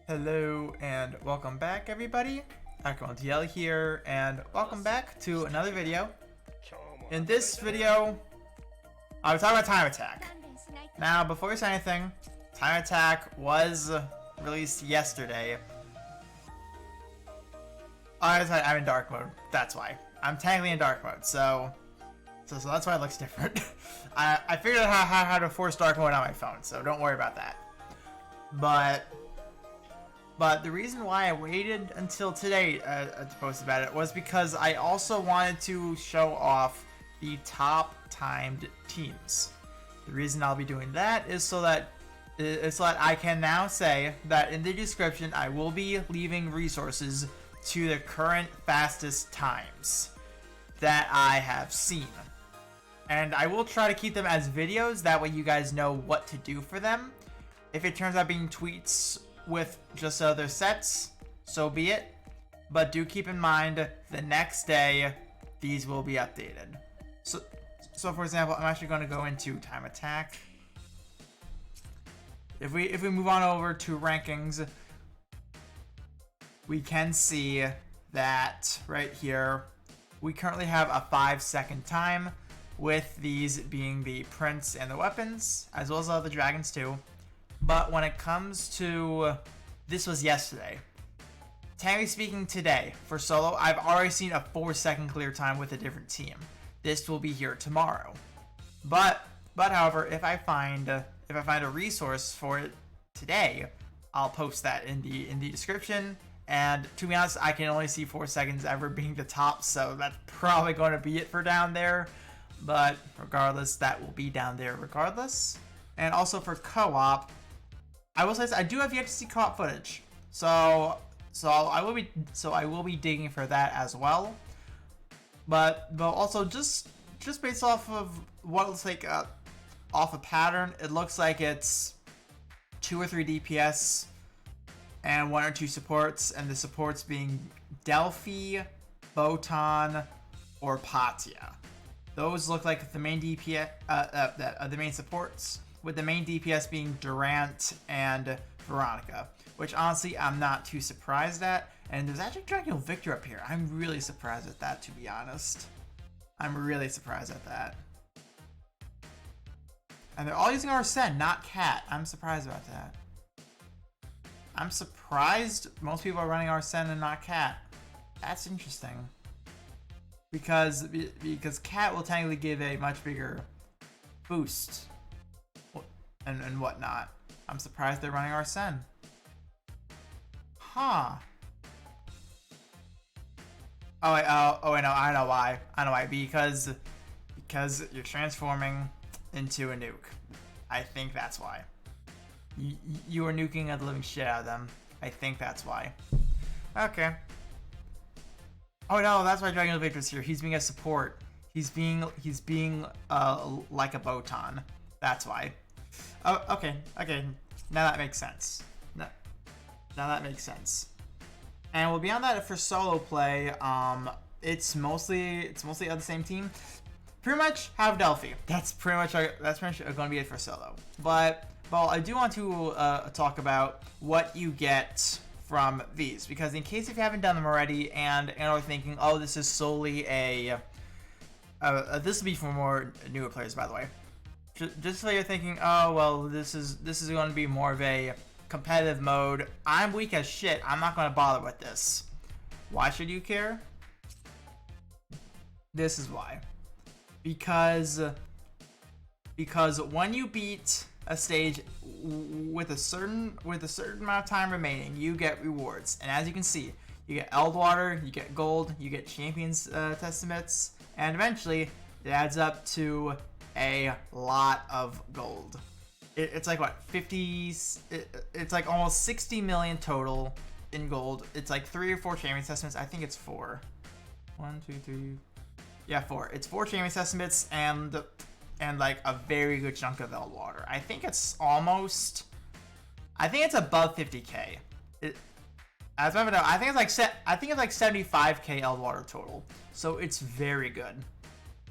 Hello and welcome back, everybody. DL here, and welcome back to another video. In this video, I was talking about Time Attack. Now, before we say anything, Time Attack was released yesterday. I'm in dark mode. That's why. I'm technically in dark mode, so that's why it looks different. I figured out how to force dark mode on my phone, so don't worry about that. But the reason why I waited until today to post about it was because I also wanted to show off the top timed teams. The reason I'll be doing that is so that I can now say that in the description I will be leaving resources to the current fastest times that I have seen. And I will try to keep them as videos, that way you guys know what to do for them. If it turns out being tweets with just other sets, so be it. But do keep in mind, the next day, these will be updated. So for example, I'm actually going to go into Time Attack. If we move on over to rankings, we can see that right here, we currently have a 5-second time, with these being the prints and the weapons, as well as all the dragons too. But when it comes to, this was yesterday. Technically speaking, today for solo, I've already seen a 4-second clear time with a different team. This will be here tomorrow. But however, if I find a resource for it today, I'll post that in the description. And to be honest, I can only see 4 seconds ever being the top, so that's probably going to be it for down there. But regardless, that will be down there regardless. And also for co-op, I will say this, I do have yet to see co-op footage, so I will be digging for that as well. But also just based off of what it looks like off a pattern, it looks like it's 2 or 3 DPS and 1 or 2 supports, and the supports being Delphi, Botan, or Patia. Those look like the main DPS, the main supports, with the main DPS being Durant and Veronica, which honestly I'm not too surprised at. And there's actually Dragalia Victor up here. I'm really surprised at that, to be honest. I'm really surprised at that. And they're all using Arsene, not Cat. I'm surprised about that. I'm surprised most people are running Arsene and not Cat. That's interesting. Because Cat will technically give a much bigger boost and whatnot. I'm surprised they're running Arsene. Huh. Oh wait, no, I know why. Because you're transforming into a nuke. I think that's why. You are nuking the living shit out of them. I think that's why. Okay. Oh no, that's why Dragalia Victor's here. He's being a support. He's being like a Botan. That's why. Oh, okay. Now that makes sense. Now that makes sense. And well, beyond that, for solo play, it's mostly of the same team. Pretty much have Delphi. That's pretty much going to be it for solo. But I do want to talk about what you get from these, because in case if you haven't done them already and are thinking, oh, this is solely this will be for more newer players, by the way. Just so you're thinking, oh well, this is going to be more of a competitive mode. I'm weak as shit. I'm not going to bother with this. Why should you care? This is why. Because when you beat a stage with a certain amount of time remaining, you get rewards, and as you can see, you get Eldwater, you get gold, you get Champions Testaments, and eventually it adds up to a lot of gold. It's like what, 50? It's like almost 60 million total in gold. It's like 3 or 4 Champions Testaments. I think it's 4. 1, 2, 3. Yeah, 4. It's 4 Champions Testaments and like a very good chunk of Eldwater. I think it's above 50k. As I know, I think it's like 75k Eldwater total. So it's very good.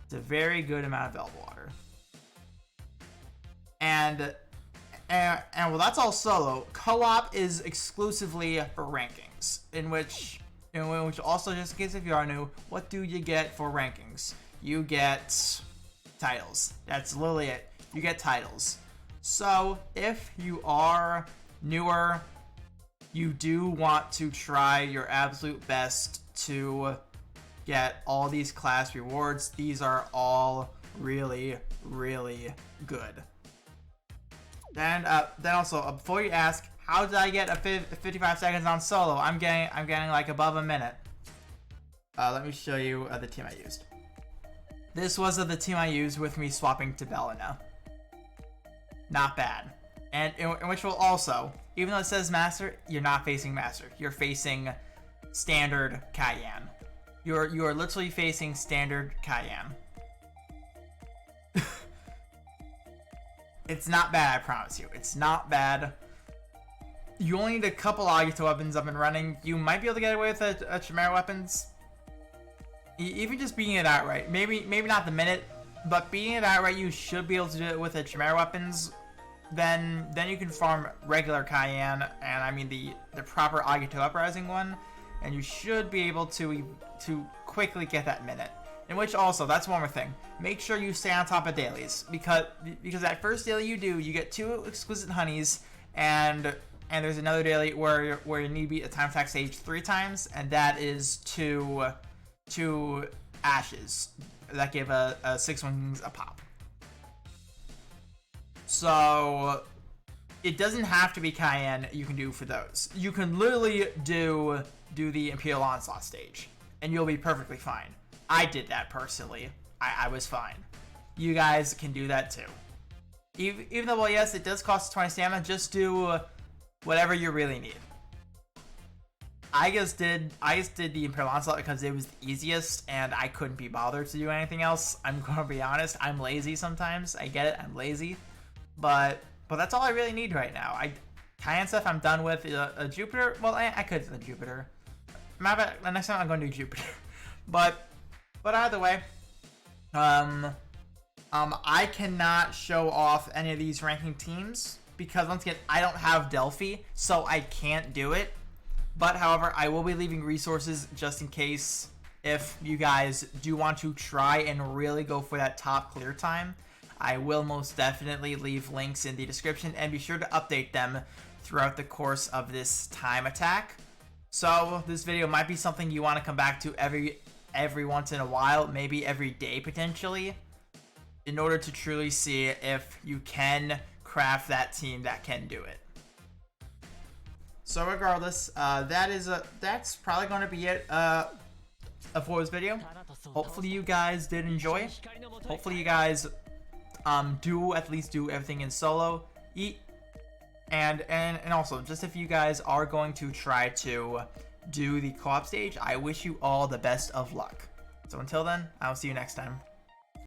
It's a very good amount of Eldwater. And And well, that's all solo. Co-op is exclusively for rankings, in which also, just in case if you are new, what do you get for rankings? You get titles. That's literally it. You get titles. So if you are newer, you do want to try your absolute best to get all these class rewards. These are all really, really good. Then also, before you ask, how did I get a 55 seconds on solo? I'm getting like above a minute. Let me show you the team I used. This was the team I used with me swapping to Belina. Not bad. And in which will also, even though it says Master, you're not facing Master. You're facing standard Cayenne. You are literally facing standard Cayenne. It's not bad, I promise you. It's not bad. You only need a couple Agito weapons up and running. You might be able to get away with a Chimera weapons. Even just beating it outright. Maybe not the minute, but beating it outright, you should be able to do it with a Chimera weapons. Then you can farm regular Cayenne, and I mean the proper Agito uprising one, and you should be able to quickly get that minute. In which also, that's one more thing. Make sure you stay on top of dailies, because that first daily you do, you get 2 exquisite honeys, and there's another daily where you need to beat a time attack stage 3 times, and that is 2 ashes that give a 6 wings a pop. So it doesn't have to be Cayenne. You can do for those. You can literally do the Imperial Onslaught stage, and you'll be perfectly fine. I did that personally. I was fine. You guys can do that too. Even though, well, yes, it does cost 20 stamina, just do whatever you really need. I just did the Imperial Onslaught because it was the easiest, and I couldn't be bothered to do anything else. I'm gonna be honest. I'm lazy sometimes. I get it. I'm lazy, but that's all I really need right now. Cayenne stuff I'm done with. A Jupiter. Well, I could do the Jupiter. The next time I'm gonna do Jupiter, but either way, I cannot show off any of these ranking teams because once again, I don't have Delphi, so I can't do it. But however, I will be leaving resources just in case if you guys do want to try and really go for that top clear time. I will most definitely leave links in the description and be sure to update them throughout the course of this time attack. So this video might be something you want to come back to every once in a while, maybe every day potentially, in order to truly see if you can craft that team that can do it. So regardless, that's probably going to be it for this video. Hopefully you guys did enjoy. Hopefully you guys do at least do everything in solo. And also, just if you guys are going to try to do the co-op stage, I wish you all the best of luck. So until then, I'll see you next time.